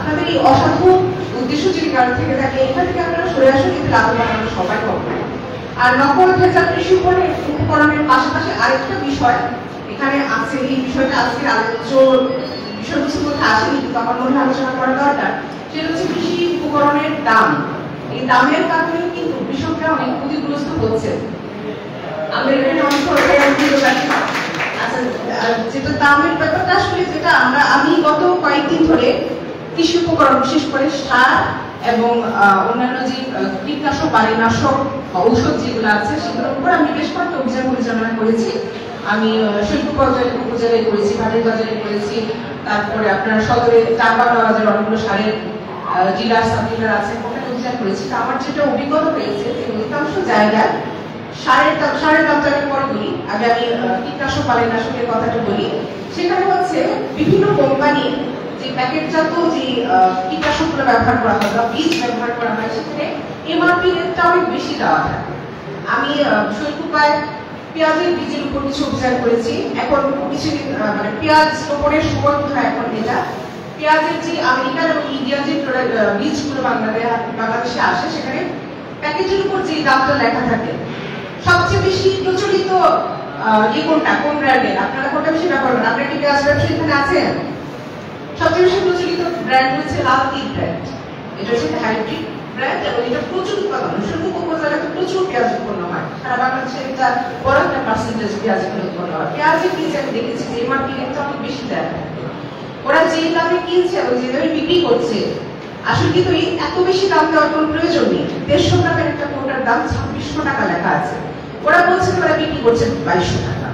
আপনাদের এই অসাধু উদ্দেশ্য যদি কারণ থেকে থাকে এখান থেকে আপনারা সরে আসুন, কিন্তু লাভবান আমরা সবাই পাবো। আর নকল ভেজাল কৃষি উপকরণের পাশাপাশি আরেকটা বিষয় এখানে আছে, এই বিষয়টা আজকে আলোচ্য বিষয়বস্তুর মধ্যে আসেনি কিন্তু আমার মনে আলোচনা করা দরকার, সেটা হচ্ছে কৃষি উপকরণের দাম। এই দামের কারণে কিন্তু কৃষকরা অনেক ক্ষতিগ্রস্ত হচ্ছে। আমরা এখানে অনেক যেটা দামের ব্যাপারটা আসলে যেটা আমি গত কয়েকদিন ধরে কৃষি উপকরণ বিশেষ করে সার এবং অন্যান্য যে কীটনাশক বাড়িনাশক ঔষধ যেগুলো আছে সেগুলোর উপর আমি বেশ কয়েকটা অভিযান পরিচালনা করেছি। আমি শিল্প উপজেলায় করেছি, ভাটির বাজারে করেছি, তারপরে আপনার সদরে চারবাংলা বাজারে অনেকগুলো সারের ডিলার সাব ডিলার আছে, ওখানে অভিযান করেছি। আমার যেটা অভিজ্ঞতা হয়েছে যে অধিকাংশ জায়গায় সারের দামটা আমি পরে বলি, আগে আমি কীটনাশক বাড়িনাশকের কথাটা বলি। সেখানে হচ্ছে বিভিন্ন কোম্পানি যে প্যাকেটজাত যে কীটনাশকগুলো ব্যবহার করা হয় বা বীজ ব্যবহার করা হয় সেখানে এমআরপি রেটটা অনেক বেশি দেওয়া থাকে। আমি শৈলকুপায় পেঁয়াজের বীজের উপর কিছু অভিযান করেছি। এখন কিছুদিন মানে পেঁয়াজ রোপণের সময় কোথায় এখন এটা পেঁয়াজের যে আমেরিকান এবং ইন্ডিয়ান যে বীজগুলো বাংলাদেশে আসে সেখানে প্যাকেজের উপর যে দামটা লেখা থাকে সবচেয়ে বেশি প্রচলিত কোনটা, কোন ব্র্যান্ডের, আপনারা কোনটা বেশি ব্যবহার করেন? আপনারা কি পেঁয়াজ ব্যবসা এখানে আছেন? সবচেয়ে বেশি প্রচলিত ব্র্যান্ড হচ্ছে লালতির ব্র্যান্ড। এটা হচ্ছে হাইব্রিড ব্র্যান্ড এবং এটা প্রচুর উৎপাদন, শৈলকুপা উপজেলাতে প্রচুর পেঁয়াজ উৎপন্ন হয়। সারা বাংলাদেশে এটা বড় একটা পার্সেন্টেজ পেঁয়াজ উৎপন্ন হয়। পেঁয়াজের বীজ আমি দেখেছি যে এমআরপি রেটটা অনেক বেশি দেয়। ওরা যে দামে কিনছে এবং যে দামে বিক্রি করছে আসলে কিন্তু এত বেশি দাম দেওয়ার কোনো প্রয়োজন নেই। 150 টাকার একটা কোটার দাম 2600 টাকা লেখা আছে। ওরা বলছে ওরা বিক্রি করছে 2200 টাকা,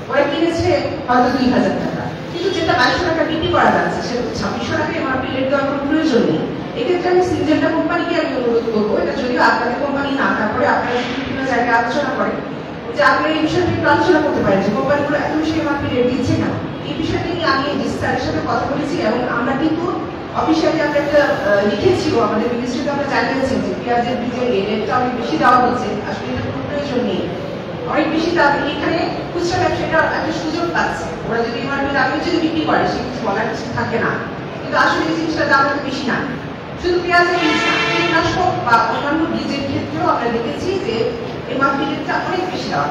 ওরা কিনেছে হয়তো 2000 টাকা, কিন্তু যেটা 2200 টাকা বিক্রি করা যাচ্ছে সেটা 2600 টাকা এমআরপি রেট দেওয়ার কোনো প্রয়োজন নেই। এক্ষেত্রে আমি সিনজেন্টা কোম্পানিকে আমি অনুরোধ করবো, এটা যদিও আপনাদের কোম্পানি না, তারপরে আপনারা বিভিন্ন জায়গায় আলোচনা করেন যে আপনারা এই বিষয়টা একটু আলোচনা করতে পারেন যে কোম্পানিগুলো এত বেশি এমআরপি রেট দিচ্ছে কেন। এই বিষয়টা নিয়ে আমি স্যারের সাথে কথা বলেছি এবং আমরা কিন্তু অফিসিয়ালি আমরা একটা লিখেছি, আমাদের মিনিস্ট্রিতে আমরা জানিয়েছি যে পেঁয়াজের বীজের রেটটা অনেক বেশি দেওয়া হচ্ছে, আসলে এটা কোনো প্রয়োজন নেই। অনেক বেশি দাম, এখানে খুচরা ব্যবসায়ীরা একটা সুযোগ পাচ্ছে, ওরা যদি এমআরপি দামে যদি বিক্রি করে সে কিছু বলার কিছু থাকে না, কিন্তু আসলে এই জিনিসটার দাম এত বেশি না। শুধু পেঁয়াজের বীজ না, কীটনাশক বা অন্যান্য বীজের ক্ষেত্রেও আমরা দেখেছি যে এমআরপি রেটটা অনেক বেশি দেওয়া।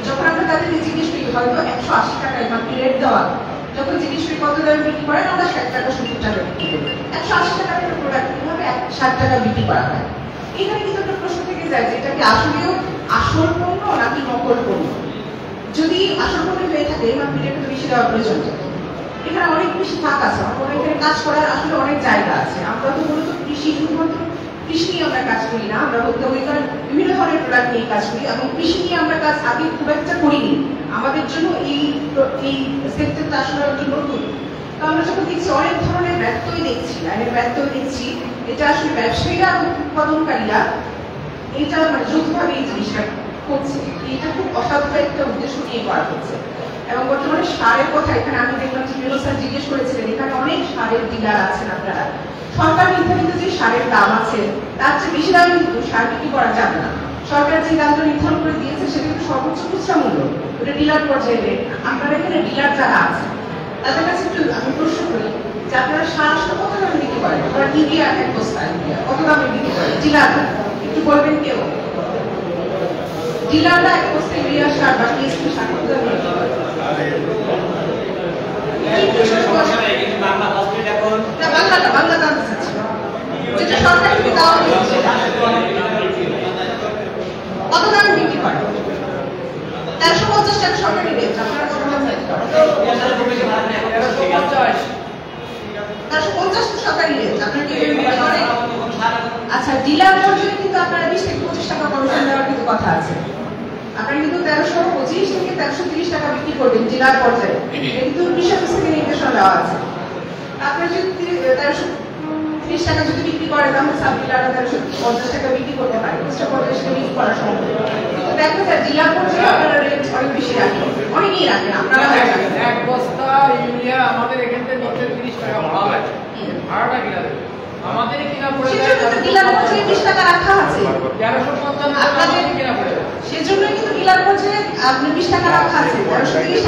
যখন আমরা তাদেরকে জিজ্ঞেস করি হয়তো 180 টাকা এমআরপি রেট দেওয়া, যখন জিজ্ঞেস করি কত দামে বিক্রি করেন, আমরা 60 টাকা 70 টাকা বিক্রি করি। 180 টাকার একটা প্রোডাক্ট কিভাবে 60 টাকা বিক্রি করা হয়? এখানে কিন্তু একটা প্রশ্ন থেকে যায় যে এটা কি আসলেও আসল পণ্য নাকি নকল পণ্য? যদি আসল পণ্য হয়ে থাকে এমআরপি রেটটা বেশি দেওয়ার প্রয়োজন নেই। এখানে অনেক বেশি ফাঁক আছে, আমরা এখানে কাজ করার আসলে অনেক জায়গা আছে। আমরা তো মূলত কৃষি, শুধুমাত্র কৃষি নিয়ে আমরা কাজ করি না, আমরা বলতে ওইখানে বিভিন্ন ধরনের প্রোডাক্ট নিয়ে কাজ করি এবং কৃষি নিয়ে আমরা কাজ আগে খুব একটা করিনি। আমাদের জন্য এই সেক্টরটা আসলে একটু নতুন। তো আমরা যখন দেখছি অনেক ধরনের ব্যত্যয় দেখছি, আইনের ব্যত্যয় দেখছি, এটা আসলে ব্যবসায়ীরা এবং উৎপাদনকারীরা এটা মানে যৌথভাবে এই জিনিসটা করছে। এটা খুব অসাধু একটা উদ্দেশ্য নিয়ে করা হচ্ছে। এবং বর্তমানে সারের কথা এখানে আমি দেখলাম যে বিনোদ স্যার জিজ্ঞেস করেছিলেন, এখানে অনেক সারের ডিলার আছেন আপনারা। সরকার নির্ধারিত যে সারের দাম আছে তার চেয়ে বেশি দামে কিন্তু সার বিক্রি করা যাবে না। সরকার যে দামটা নির্ধারণ করে দিয়েছে সেটা কিন্তু সর্বোচ্চ খুচরা মূল্য, ওটা ডিলার পর্যায়ে রেট। আপনারা এখানে ডিলার যারা আছে তাদের কাছে একটু আমি প্রশ্ন করি যে আপনারা সার কত দামে বিক্রি করেন? ওরা ইউরিয়া এক বস্তা কত দামে বিক্রি করে? ডিলার একটু বলবেন কেউ? ডিলাররা এক বস্তা ইউরিয়া সার বা টিএসপি সার কত দামে বিক্রি করে? বাংলা জানতে চাচ্ছি যেটা সরকার থেকে দেওয়া হয়েছে কত দামে বিক্রি করে? 1350 টাকা সরকারি রেট। আপনারা কত দামে বিক্রি করেন? 1350 সরকারি রেট। আপনারা কি আচ্ছা, ডিলার পর্যায়ে কিন্তু আপনারা 20 থেকে 25 টাকা কমিশন দেওয়ার কিন্তু কথা আছে। আপনারা কিন্তু 1325 থেকে 1330 টাকা বিক্রি করবেন ডিলার পর্যায়ে, কিন্তু কৃষক থেকে নির্দেশনা দেওয়া আছে। আপনারা যদি 1330 টাকা যদি বিক্রি করেন তাহলে সাব ডিলাররা 1350 টাকা বিক্রি করতে পারে, খুচরা পর্যায়ে সেটা বিক্রি করা সম্ভব। কিন্তু দেখা যায় ডিলার পর্যায়ে আপনারা রেট অনেক বেশি রাখেন, অনেকেই রাখেন, আপনারা রাখেন। এক বস্তা ইউরিয়া আমাদের এখান থেকে 30 টাকা ভাড়া লাগে, ভাড়াটা কিনা দেবে আমাদের কিনা পড়ে যায়, ডিলার পর্যায়ে 20 টাকা রাখা আছে 1355 আপনাদের কিনা পড়ে যায়, সেজন্য কিন্তু ডিলার পর্যায়ে আপনি 20 টাকা রাখা আছে 1330